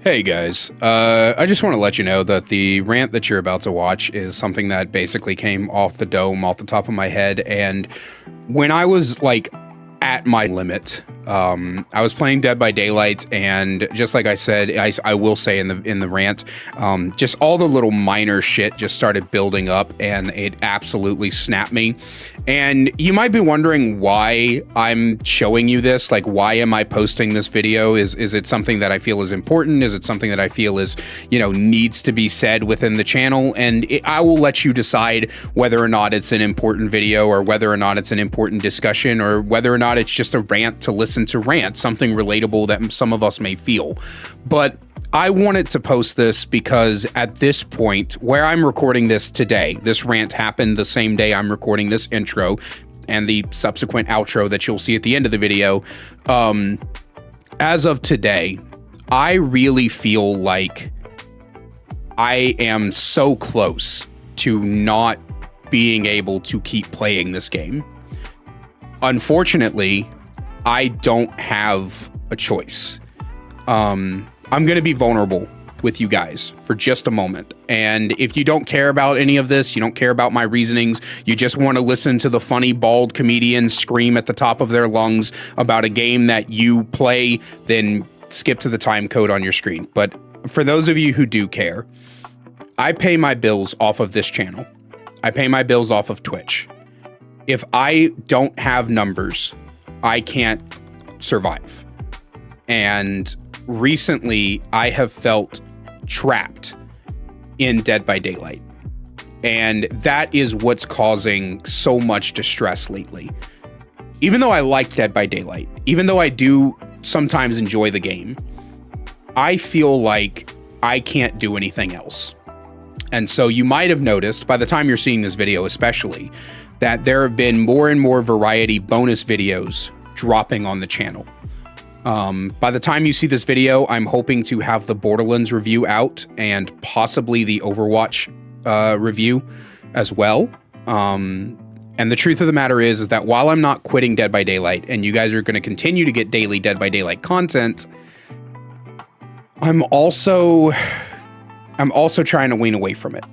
Hey guys, I just want to let you know that the rant that you're about to watch is something that basically came off the dome, off the top of my head, and when I was like at my limit, I was playing Dead by Daylight, and just like I said, I will say in the rant, just all the little minor shit just started building up, and it absolutely snapped me. And you might be wondering why I'm showing you this. Like, why am I posting this video? Is it something that I feel is important? Is it something that I feel is, needs to be said within the channel? And I will let you decide whether or not it's an important video, or whether or not it's an important discussion, or whether or not it's just a rant to listen to rant, something relatable that some of us may feel. But I wanted to post this because at this point, where I'm recording this today, this rant happened the same day I'm recording this intro and the subsequent outro that you'll see at the end of the video. As of today, I really feel like I am so close to not being able to keep playing this game. Unfortunately, I don't have a choice. I'm going to be vulnerable with you guys for just a moment. And if you don't care about any of this, you don't care about my reasonings, you just want to listen to the funny bald comedians scream at the top of their lungs about a game that you play, then skip to the time code on your screen. But for those of you who do care, I pay my bills off of this channel. I pay my bills off of Twitch. If I don't have numbers, I can't survive. And recently, I have felt trapped in Dead by Daylight. And that is what's causing so much distress lately. Even though I like Dead by Daylight, even though I do sometimes enjoy the game, I feel like I can't do anything else. And so you might have noticed, by the time you're seeing this video especially, that there have been more and more variety bonus videos dropping on the channel. By the time you see this video, I'm hoping to have the Borderlands review out and possibly the Overwatch review as well. And the truth of the matter is that while I'm not quitting Dead by Daylight and you guys are going to continue to get daily Dead by Daylight content, I'm also trying to wean away from it.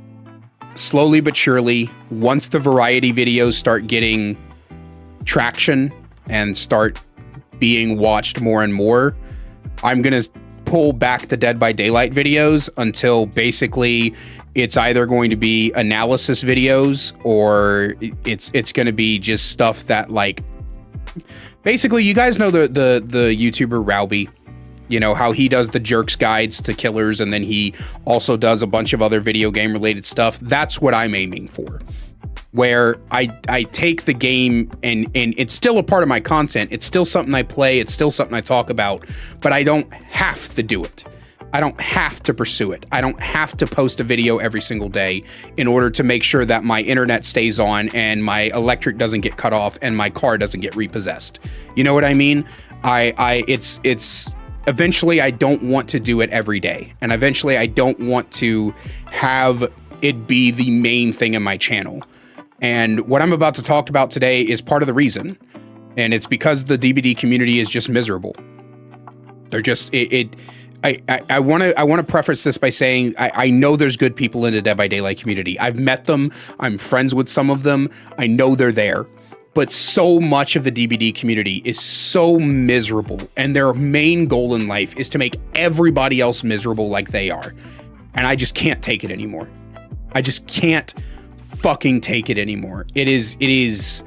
Slowly but surely, once the variety videos start getting traction and start being watched more and more, I'm gonna pull back the Dead by Daylight videos until basically it's either going to be analysis videos or it's gonna be just stuff that, like, basically, you guys know the YouTuber Rowby, how he does the jerks guides to killers, and then he also does a bunch of other video game related stuff. That's what I'm aiming for, where I take the game and it's still a part of my content. It's still something I play. It's still something I talk about, but I don't have to do it. I don't have to pursue it. I don't have to post a video every single day in order to make sure that my internet stays on and my electric doesn't get cut off and my car doesn't get repossessed. You know what I mean? It's eventually I don't want to do it every day. And eventually I don't want to have it be the main thing in my channel. And what I'm about to talk about today is part of the reason. And it's because the DBD community is just miserable. They're just, I want to preface this by saying, I know there's good people in the Dead by Daylight community. I've met them. I'm friends with some of them. I know they're there. But so much of the DBD community is so miserable. And their main goal in life is to make everybody else miserable like they are. And I just can't take it anymore. I just can't fucking take it anymore. It is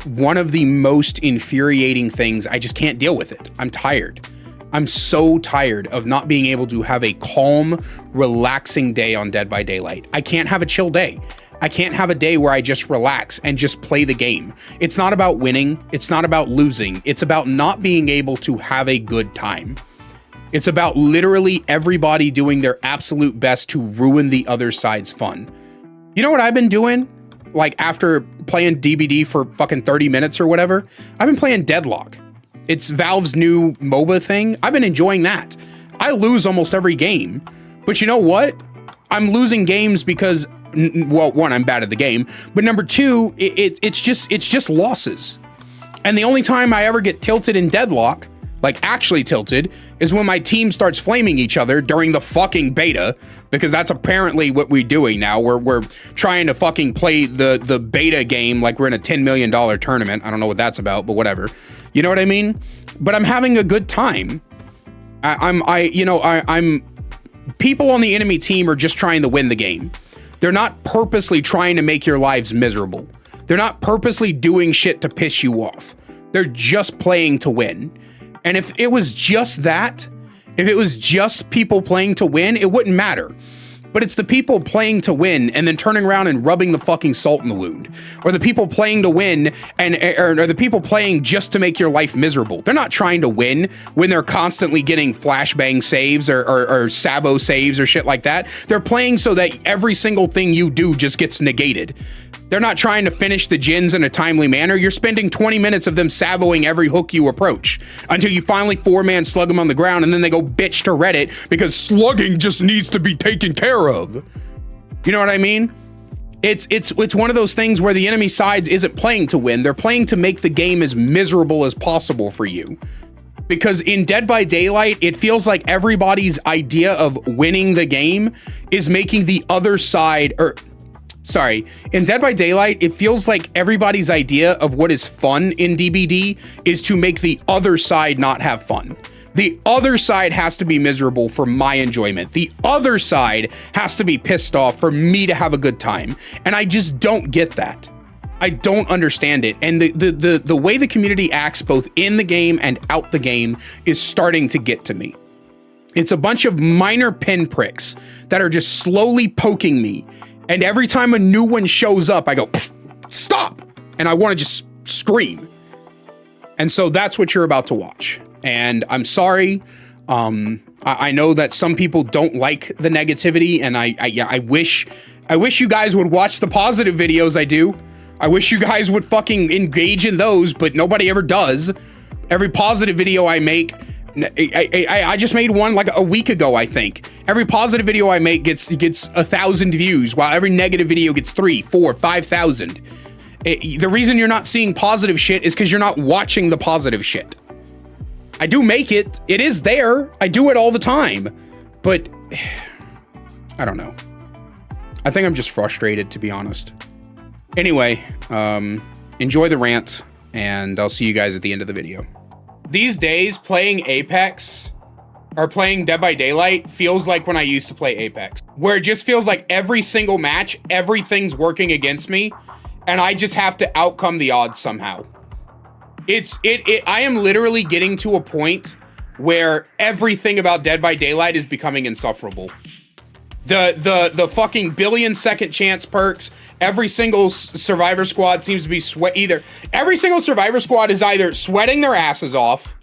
one of the most infuriating things. I just can't deal with it. I'm tired. I'm so tired of not being able to have a calm, relaxing day on Dead by Daylight. I can't have a chill day. I can't have a day where I just relax and just play the game. It's not about winning. It's not about losing. It's about not being able to have a good time. It's about literally everybody doing their absolute best to ruin the other side's fun. You know what I've been doing? Like, after playing DBD for fucking 30 minutes or whatever, I've been playing Deadlock. It's Valve's new MOBA thing. I've been enjoying that. I lose almost every game, but you know what? I'm losing games because, well, one, I'm bad at the game, but number two, it's just losses. And the only time I ever get tilted in Deadlock, like actually tilted, is when my team starts flaming each other during the fucking beta, because that's apparently what we're doing now. We're trying to fucking play the beta game like we're in a $10 million tournament. I don't know what that's about, but whatever. You know what I mean? But I'm having a good time. I'm people on the enemy team are just trying to win the game. They're not purposely trying to make your lives miserable. They're not purposely doing shit to piss you off. They're just playing to win. And if it was just that, if it was just people playing to win, it wouldn't matter. But it's the people playing to win and then turning around and rubbing the fucking salt in the wound. Or the people playing to win or the people playing just to make your life miserable. They're not trying to win when they're constantly getting flashbang saves or sabo saves or shit like that. They're playing so that every single thing you do just gets negated. They're not trying to finish the gens in a timely manner. You're spending 20 minutes of them saboing every hook you approach until you finally 4-man slug them on the ground, and then they go bitch to Reddit because slugging just needs to be taken care of. You know what I mean? It's one of those things where the enemy side isn't playing to win. They're playing to make the game as miserable as possible for you. Because in Dead by Daylight, it feels like everybody's idea of winning the game is making the other side, in Dead by Daylight, it feels like everybody's idea of what is fun in DBD is to make the other side not have fun. The other side has to be miserable for my enjoyment. The other side has to be pissed off for me to have a good time. And I just don't get that. I don't understand it. And the way the community acts both in the game and out the game is starting to get to me. It's a bunch of minor pinpricks that are just slowly poking me. And every time a new one shows up, I go, stop! And I want to just scream. And so that's what you're about to watch. And I'm sorry. I know that some people don't like the negativity, and I wish you guys would watch the positive videos I do. I wish you guys would fucking engage in those, but nobody ever does. Every positive video I make, I just made one like a week ago, I think. Every positive video I make gets 1,000 views, while every negative video gets 3, 4, 5,000. The reason you're not seeing positive shit is because you're not watching the positive shit. I do make it. It is there. I do it all the time. But I don't know. I think I'm just frustrated, to be honest. Anyway, enjoy the rant, and I'll see you guys at the end of the video. These days, playing Apex or playing Dead by Daylight feels like when I used to play Apex, where it just feels like every single match, everything's working against me, and I just have to outcome the odds somehow. I am literally getting to a point where everything about Dead by Daylight is becoming insufferable. The fucking billion second chance perks, every single survivor squad seems to be every single survivor squad is either sweating their asses off,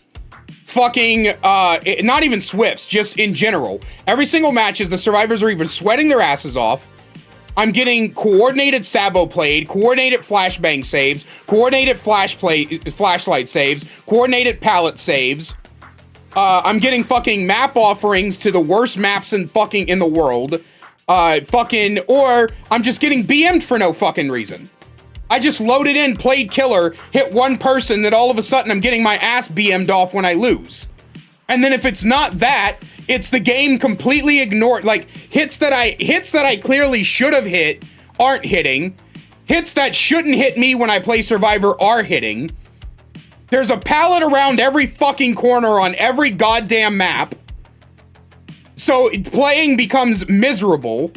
fucking, not even Swifts, just in general. Every single match is the survivors are even sweating their asses off. I'm getting coordinated sabo played, coordinated flashbang saves, coordinated flashlight saves, coordinated pallet saves. I'm getting fucking map offerings to the worst maps in the world. Or I'm just getting BM'd for no fucking reason. I just loaded in, played killer, hit one person, then all of a sudden I'm getting my ass BM'd off when I lose. And then if it's not that, it's the game completely ignored. Like hits that I clearly should have hit aren't hitting. Hits that shouldn't hit me when I play Survivor are hitting. There's a pallet around every fucking corner on every goddamn map. So playing becomes miserable.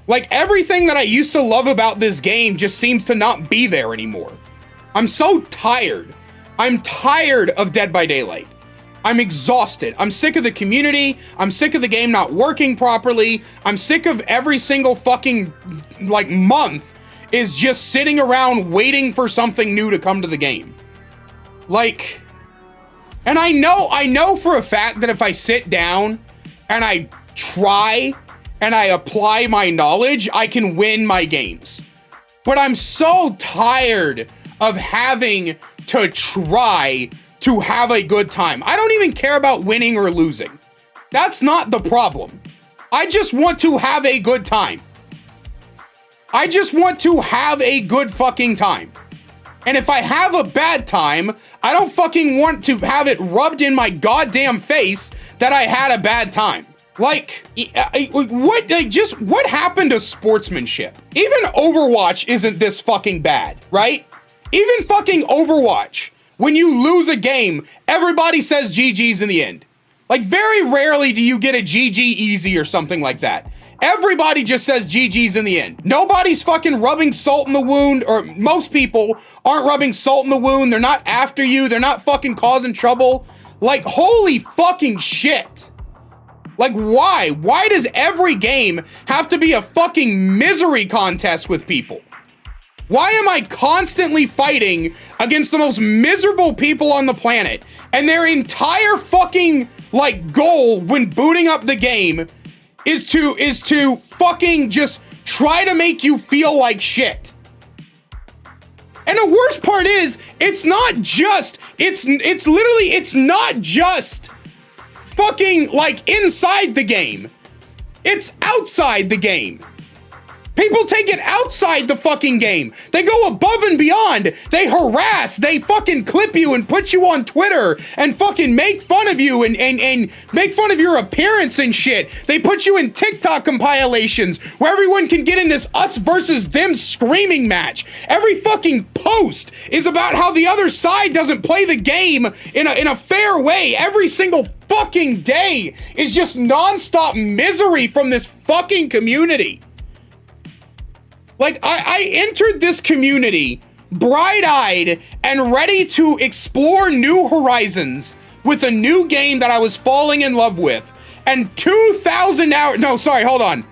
Like everything that I used to love about this game just seems to not be there anymore. I'm so tired. I'm tired of Dead by Daylight. I'm exhausted. I'm sick of the community. I'm sick of the game not working properly. I'm sick of every single fucking month is just sitting around waiting for something new to come to the game. And I know for a fact that if I sit down and I try and I apply my knowledge, I can win my games. But I'm so tired of having to try to have a good time. I don't even care about winning or losing. That's not the problem. I just want to have a good time. I just want to have a good fucking time. And if I have a bad time, I don't fucking want to have it rubbed in my goddamn face that I had a bad time. Like, what happened to sportsmanship? Even Overwatch isn't this fucking bad, right? Even fucking Overwatch, when you lose a game, everybody says GG's in the end. Like, very rarely do you get a GG easy or something like that. Everybody just says GG's in the end. Nobody's fucking rubbing salt in the wound, or most people aren't rubbing salt in the wound. They're not after you. They're not fucking causing trouble. Like, holy fucking shit. Like, why? Why does every game have to be a fucking misery contest with people? Why am I constantly fighting against the most miserable people on the planet, and their entire fucking, like, goal when booting up the game is to fucking just try to make you feel like shit? And the worst part is, it's not just fucking, like, inside the game. It's outside the game. People take it outside the fucking game. They go above and beyond. They harass. They fucking clip you and put you on Twitter and fucking make fun of you and make fun of your appearance and shit. They put you in TikTok compilations where everyone can get in this us versus them screaming match. Every fucking post is about how the other side doesn't play the game in a fair way. Every single fucking day is just nonstop misery from this fucking community. Like, I entered this community bright-eyed and ready to explore new horizons with a new game that I was falling in love with. And 2,000 hours, no, sorry, hold on.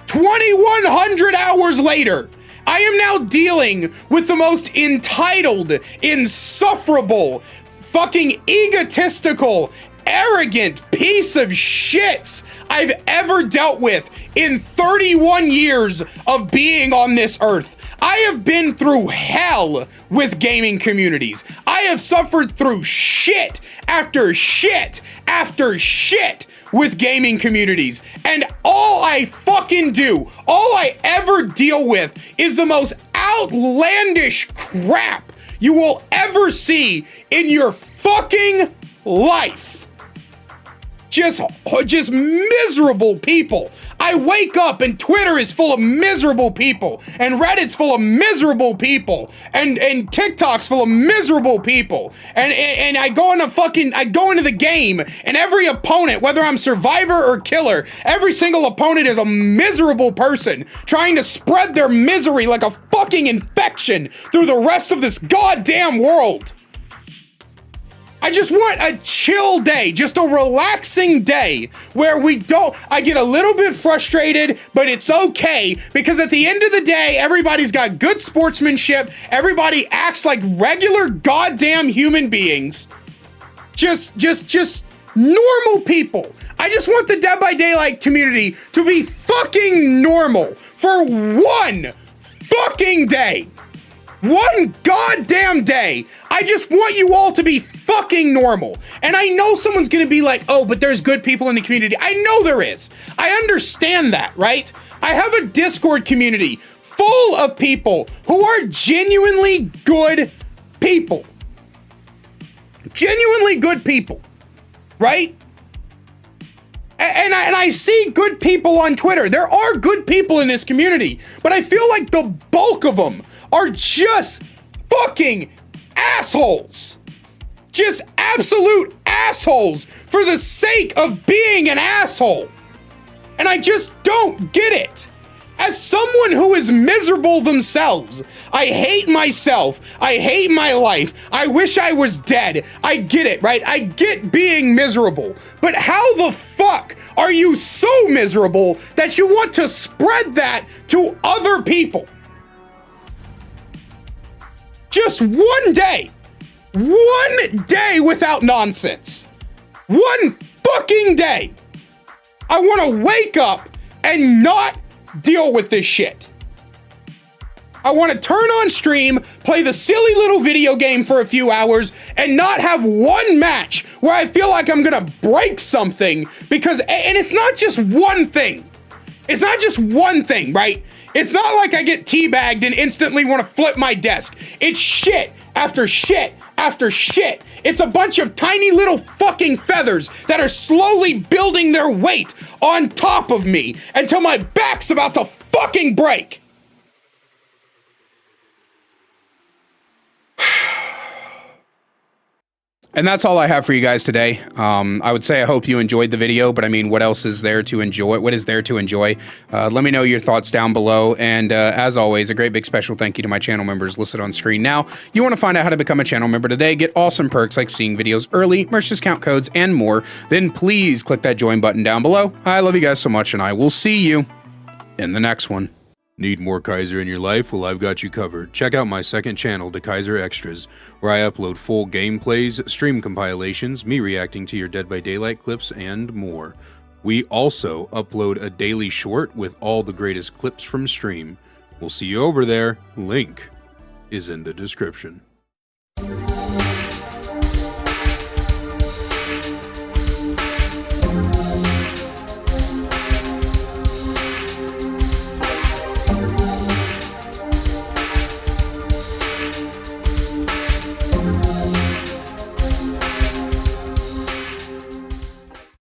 2,100 hours later, I am now dealing with the most entitled, insufferable, fucking egotistical, arrogant piece of shits I've ever dealt with in 31 years of being on this earth. I have been through hell with gaming communities. I have suffered through shit after shit after shit with gaming communities. And all I fucking do, all I ever deal with is the most outlandish crap you will ever see in your fucking life. Just miserable people. I wake up and Twitter is full of miserable people, and Reddit's full of miserable people, and TikTok's full of miserable people, and I go into the game, and every opponent, whether I'm survivor or killer, every single opponent is a miserable person trying to spread their misery like a fucking infection through the rest of this goddamn world. I just want a chill day, just a relaxing day where I get a little bit frustrated, but it's okay, because at the end of the day, everybody's got good sportsmanship. Everybody acts like regular goddamn human beings. Just normal people. I just want the Dead by Daylight community to be fucking normal for one fucking day. One goddamn day. I just want you all to be fucking normal. And I know someone's gonna be like, oh, but there's good people in the community. I know there is. I understand that, right? I have a Discord community full of people who are genuinely good people. Genuinely good people, right? And I see good people on Twitter. There are good people in this community, but I feel like the bulk of them are just fucking assholes. Just absolute assholes for the sake of being an asshole. And I just don't get it. As someone who is miserable themselves, I hate myself. I hate my life. I wish I was dead. I get it, right? I get being miserable. But how the fuck are you so miserable that you want to spread that to other people? Just one day without nonsense. One fucking day. I want to wake up and not deal with this shit. I want to turn on stream, play the silly little video game for a few hours, and not have one match where I feel like I'm gonna break something, because, and it's not just one thing. It's not just one thing, right? It's not like I get teabagged and instantly want to flip my desk. It's shit after shit after shit. It's a bunch of tiny little fucking feathers that are slowly building their weight on top of me until my back's about to fucking break. And that's all I have for you guys today. I would say I hope you enjoyed the video, but I mean, what else is there to enjoy? What is there to enjoy? Let me know your thoughts down below. And as always, a great big special thank you to my channel members listed on screen now. You want to find out how to become a channel member today, get awesome perks like seeing videos early, merch discount codes, and more, then please click that join button down below. I love you guys so much, and I will see you in the next one. Need more Kaiser in your life? Well, I've got you covered. Check out my second channel, The Kaiser Extras, where I upload full gameplays, stream compilations, me reacting to your Dead by Daylight clips, and more. We also upload a daily short with all the greatest clips from stream. We'll see you over there. Link is in the description.